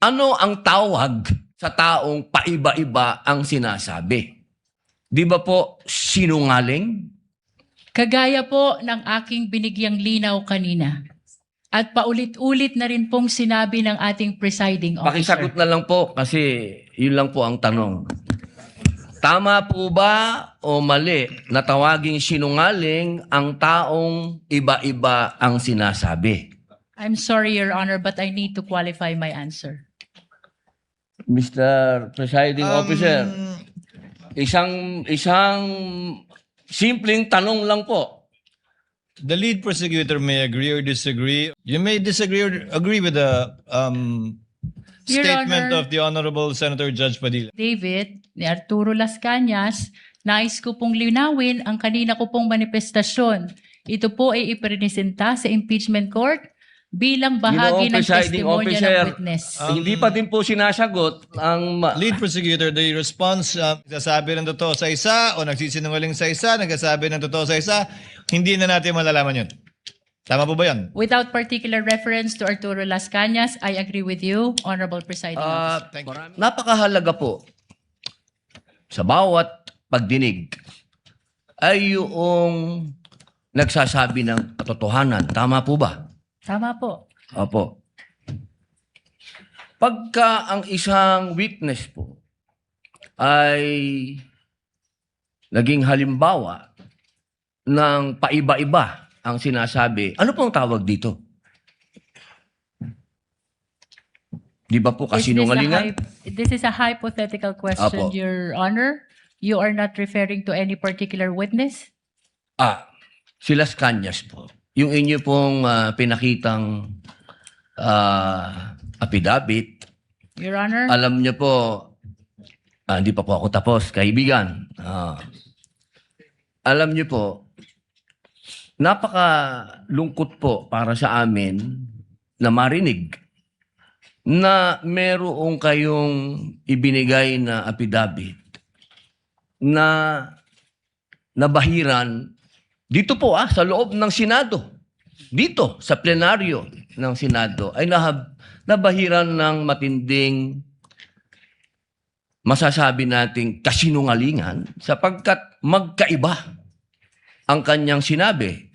Ano ang tawag sa taong paiba-iba ang sinasabi? Di ba po sinungaling? Kagaya po ng aking binigyang linaw kanina. At paulit-ulit na rin pong sinabi ng ating presiding officer. Pakisagot na lang po kasi yun lang po ang tanong. Tama po ba o mali na tawaging sinungaling ang taong iba-iba ang sinasabi? I'm sorry, Your Honor, but I need to qualify my answer. Mr. Presiding Officer, isang simpleng tanong lang po. The lead prosecutor may agree or disagree. You may disagree or agree with the Your statement Honor. of the Honorable Senator Judge Padilla. David, ni Arturo Las Cañas, nais ko pong linawin ang kanina ko pong manifestasyon. Ito po ay ipresenta sa impeachment court bilang bahagi ng Presiding testimonya Officer, ng witness. hindi pa din po sinasagot ang Lead prosecutor, the response, nagsasabi ng totoo sa isa o nagsisinungaling sa isa, nagsasabi ng totoo sa isa, hindi na natin malalaman yun. Tama po ba yan? Without particular reference to Arturo Las Cañas, I agree with you, Honorable Presiding Officer. napakahalaga po sa bawat pagdinig ay yung nagsasabi ng katotohanan. Tama po ba? Tama po. Opo. Pagka ang isang witness po ay naging halimbawa ng paiba-iba ang sinasabi, ano pong tawag dito? Di ba po kasinungalingan? This is a hypothetical question, Apo. Your Honor. You are not referring to any particular witness? Si Las Cañas po. Yung inyo pong pinakitang affidavit, Your Honor? alam niyo po, hindi pa po ako tapos, kaibigan. Alam niyo po, napakalungkot po para sa amin na marinig na merong kayong ibinigay na affidavit na nabahiran dito po sa loob ng Senado. Dito sa plenaryo ng Senado ay nabahiran ng matinding masasabi nating kasinungalingan sapagkat magkaiba ang kanyang sinabi.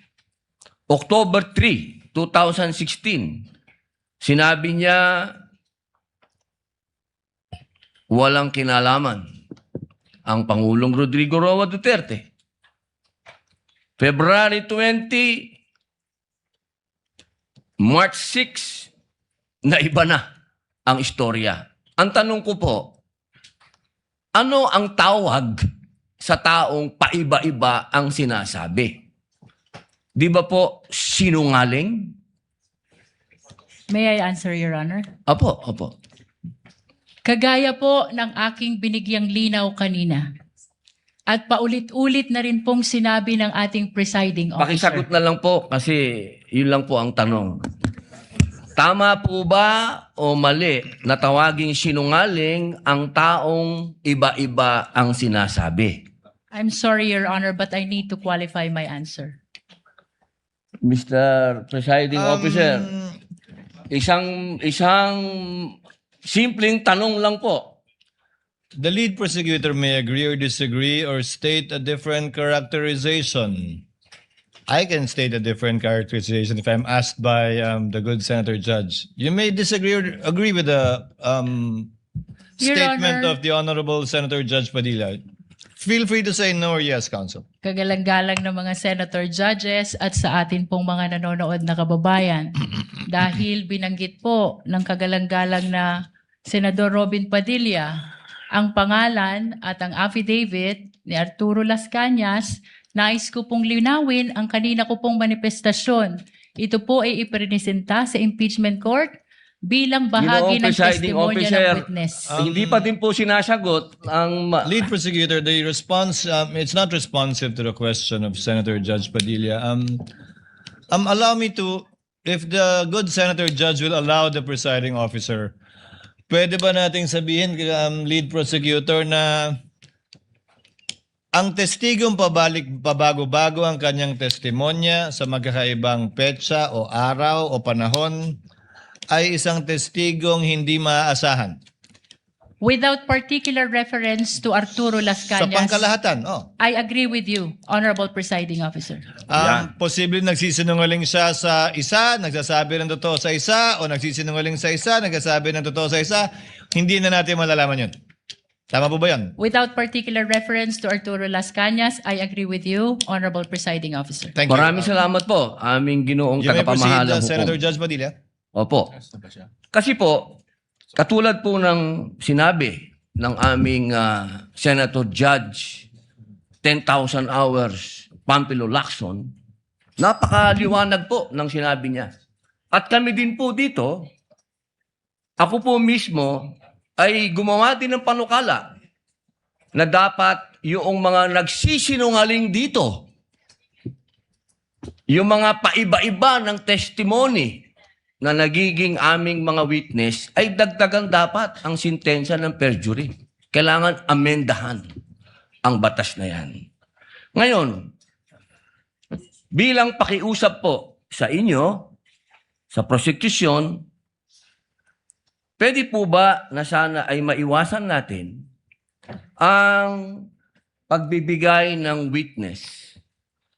October 3, 2016, sinabi niya walang kinalaman ang Pangulong Rodrigo Roa Duterte. February 20, March 6, na iba na ang istorya. Ang tanong ko po, ano ang tawag sa taong paiba-iba ang sinasabi? Di ba po sinungaling? May I answer, Your Honor? Opo, opo. Kagaya po ng aking binigyang linaw kanina. At paulit-ulit na rin pong sinabi ng ating presiding officer. Pakisagot na lang po kasi yun lang po ang tanong. Tama po ba o mali na tawaging sinungaling ang taong iba-iba ang sinasabi? I'm sorry, Your Honor, but I need to qualify my answer. Mr. Presiding Officer, isang simpleng tanong lang po. The lead prosecutor may agree or disagree or state a different characterization. I can state a different characterization if I'm asked by the good Senator Judge. You may disagree or agree with the Your statement Honor. of the Honorable Senator Judge Padilla. Feel free to say no or yes, Counsel. Kagalang-galang ng mga senator judges at sa atin pong mga nanonood na kababayan. Dahil binanggit po ng kagalang-galang na Senador Robin Padilla ang pangalan at ang affidavit ni Arturo Las Cañas, nais ko pong linawin ang kanina ko pong manifestasyon. Ito po ay ipresenta sa impeachment court bilang bahagi ng Presiding testimonya Officer, ng witness. hindi pa din po sinasagot ang Lead prosecutor, the response, it's not responsive to the question of Senator Judge Padilla. Allow me to, if the good Senator Judge will allow the presiding officer, pwede ba nating sabihin, lead prosecutor, na ang testigong pabago-bago ang kanyang testimonya sa magkakaibang petsa o araw o panahon ay isang testigong hindi maaasahan. Without particular reference to Arturo Las Sa Cañas, pangkalahatan, I agree with you, Honorable Presiding Officer. Yan. Posible nagsisinungaling siya sa isa, nagsasabi ng totoo sa isa, o nagsisinungaling sa isa, nagsasabi ng totoo sa isa, hindi na natin malalaman yun. Tama po ba yan? Without particular reference to Arturo Las Cañas, I agree with you, Honorable Presiding Officer. Thank you. Maraming salamat po, aming ginoong You may proceed, tagapamahalang Senator hukom. Judge Padilla. Opo. Kasi po, katulad po ng sinabi ng aming Senator Judge 10,000 hours Pampilo Lacson, napakaliwanag po ng sinabi niya. At kami din po dito, ako po mismo ay gumawa din ng panukala na dapat yung mga nagsisinungaling dito, yung mga paiba-iba ng testimony na nagiging aming mga witness, ay dagdagan dapat ang sintensya ng perjury. Kailangan amendahan ang batas na yan. Ngayon, bilang pakiusap po sa inyo, sa prosecution, pwede po ba na sana ay maiwasan natin ang pagbibigay ng witness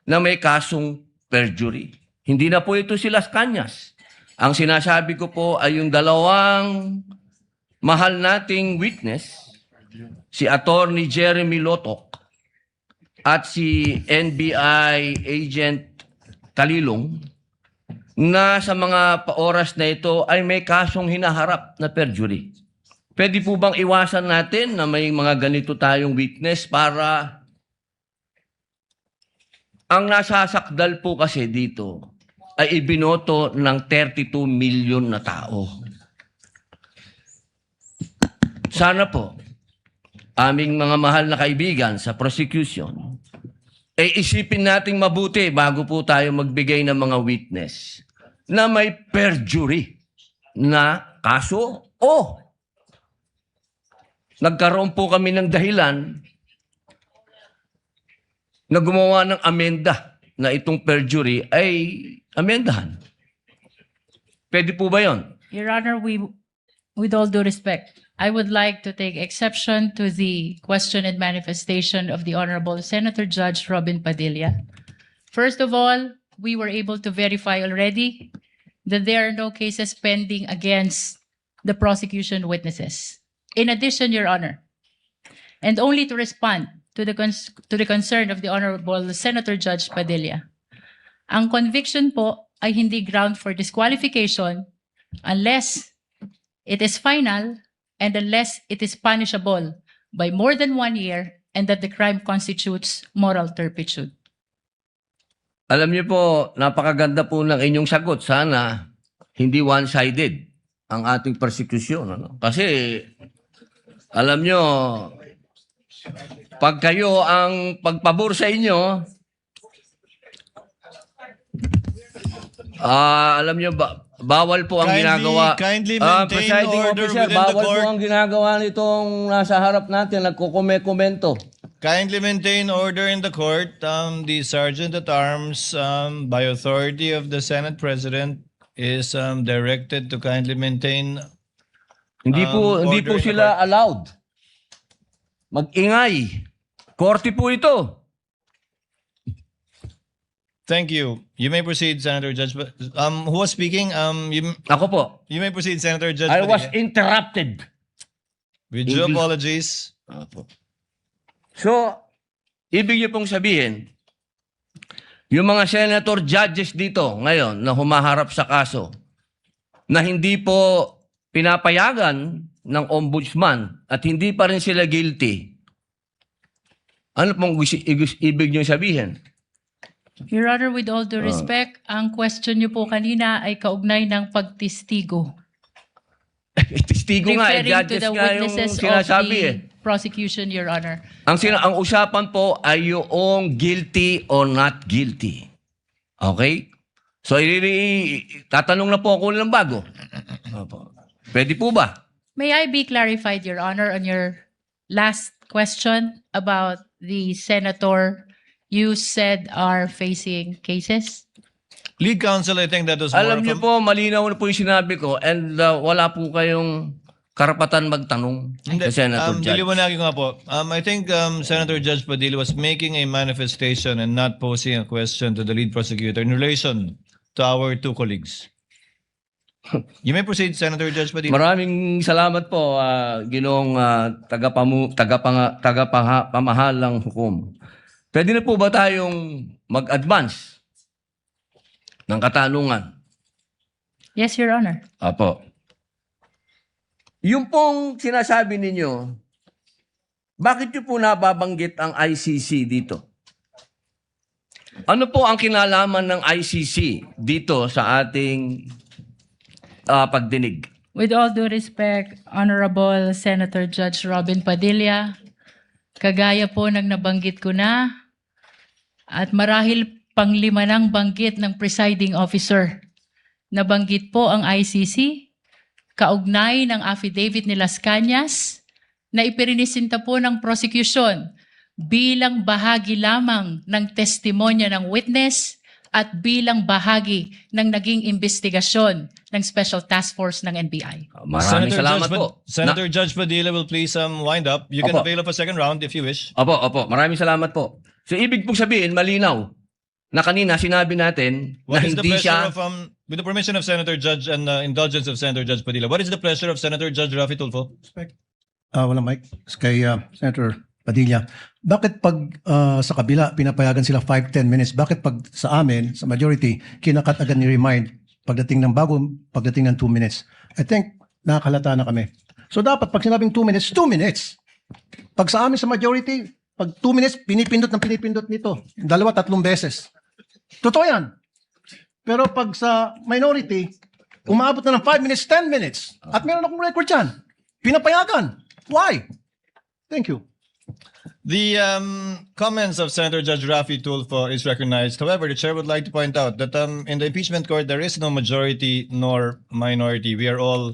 na may kasong perjury? Hindi na po ito si Las Cañas. Ang sinasabi ko po ay yung dalawang mahal nating witness, si Attorney Jeremy Lotok at si NBI Agent Talilong, na sa mga oras na ito ay may kasong hinaharap na perjury. Pwede po bang iwasan natin na may mga ganito tayong witness para ang nasasakdal po kasi dito ay ibinoto ng 32 million na tao. Sana po, aming mga mahal na kaibigan sa prosecution, ay isipin nating mabuti bago po tayo magbigay ng mga witness na may perjury na kaso o nagkaroon po kami ng dahilan na gumawa ng amenda na itong perjury ay amendahan. Pwede po ba yun? Your Honor, with all due respect, I would like to take exception to the question and manifestation of the Honorable Senator Judge Robin Padilla. First of all, we were able to verify already that there are no cases pending against the prosecution witnesses. In addition, Your Honor, and only to respond to the concern of the Honorable Senator Judge Padilla, ang conviction po ay hindi ground for disqualification unless it is final and unless it is punishable by more than 1 year and that the crime constitutes moral turpitude. Alam niyo po, napakaganda po ng inyong sagot. Sana hindi one-sided ang ating persecution. Ano? Kasi, alam niyo, pag kayo ang pagpabor sa inyo, alam niyo, bawal po ang ginagawa. Kindly maintain Presiding order officer, within the bawal court. po ang ginagawa nitong nasa harap natin, nagkukomento. Kindly maintain order in the court. The Sergeant at Arms, by authority of the Senate President, is directed to kindly maintain. Hindi po order in the sila allowed mag-ingay. Korte po ito. Thank you. You may proceed, Senator Judge. Who was speaking? Ako po. You may proceed, Senator Judge. I was Padilla. interrupted. With due English. apologies. So, ibig niyo pong sabihin, yung mga senator judges dito ngayon na humaharap sa kaso na hindi po pinapayagan ng ombudsman at hindi pa rin sila guilty, ano pong ibig niyo sabihin? Your Honor, with all due respect, ang question niyo po kanina ay kaugnay ng pagtistigo. Testigo nga, Referring to judges the nga yung witnesses of sinasabi the prosecution, Your Honor. Ang usapan po ay yung guilty or not guilty. Okay? So, tatanong na po ako ng bago. Opo. Pwede po ba? May I be clarified, Your Honor, on your last question about the senator you said are facing cases? Lead counsel, I think that was more Alam of niyo a- po, malinaw na po yung sinabi ko and wala po kayong karapatan magtanong Hindi. sa Senator Judge. Diliwanagin ko nga po. I think Senator Judge Padilla was making a manifestation and not posing a question to the lead prosecutor in relation to our two colleagues. You may proceed, Senator Judge Padilla. Maraming salamat po, Ginoong tagapamahalang hukom. Pwede na po ba tayong mag-advance ng katanungan? Yes, Your Honor. Apo. Yung pong sinasabi ninyo, bakit nyo po nababanggit ang ICC dito? Ano po ang kinalaman ng ICC dito sa ating pagdinig? With all due respect, Honorable Senator Judge Robin Padilla, kagaya po ng nabanggit ko na at marahil panglima ng banggit ng presiding officer. Nabanggit po ang ICC, kaugnay ng affidavit ni Las Cañas na ipirinisinta po ng prosecution bilang bahagi lamang ng testimonya ng witness at bilang bahagi ng naging investigasyon ng Special Task Force ng NBI. Maraming salamat Judge, po. Senator Judge Padilla will please wind up. You can Opo. avail of a second round if you wish. Opo. Maraming salamat po. So, ibig pong sabihin, malinaw, na kanina sinabi natin What na is the hindi pleasure siya... of, with the permission of Senator Judge and indulgence of Senator Judge Padilla, what is the pleasure of Senator Judge Rafi Tulfo? Wala mic. Kay Senator Padilla. Bakit pag sa kabila pinapayagan sila 5-10 minutes? Bakit pag sa amin, sa majority, kinakat agad ni remind pagdating ng 2 minutes? I think nakakalata na kami. So dapat pag sinabing 2 minutes, 2 minutes. Pag sa amin sa majority, pag 2 minutes, pinipindot nito. 2-3 beses. Totoo yan. Pero pag sa minority, umabot na ng 5 minutes, 10 minutes. At meron akong record yan. Pinapayagan. Why? Thank you. The comments of Senator Judge Rafi Tulfo is recognized. However, the chair would like to point out that in the impeachment court, there is no majority nor minority. We are all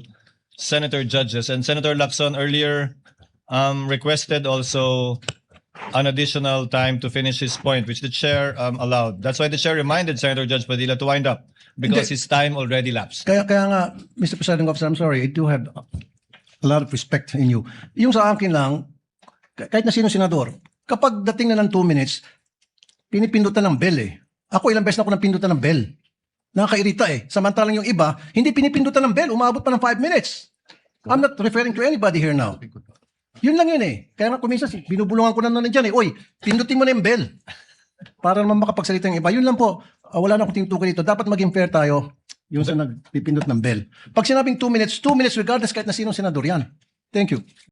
senator judges. And Senator Lacson earlier requested also an additional time to finish his point, which the chair allowed. That's why the chair reminded Senator Judge Padilla to wind up because his time already lapsed. Kaya nga, Mr. Presiding Officer, I'm sorry, I do have a lot of respect in you. Yung sa akin lang, kahit na sino senador, kapag dating na ng 2 minutes, pinipindutan ng bell eh. Ako ilang beses na ako napindutan ng bell. Nakakairita eh. Samantalang yung iba, hindi pinipindutan ng bell, umabot pa ng 5 minutes. I'm not referring to anybody here now. Yun lang yun eh. Kaya nga kuminsan, binubulungan ko na dyan eh. Oy, pindutin mo na yung bell. Para naman makapagsalita yung iba. Yun lang po, wala na akong tinutukoy dito. Dapat maging fair tayo yung sa nagpipindot ng bell. Pag sinabing 2 minutes regardless kahit na sinong senador yan. Thank you.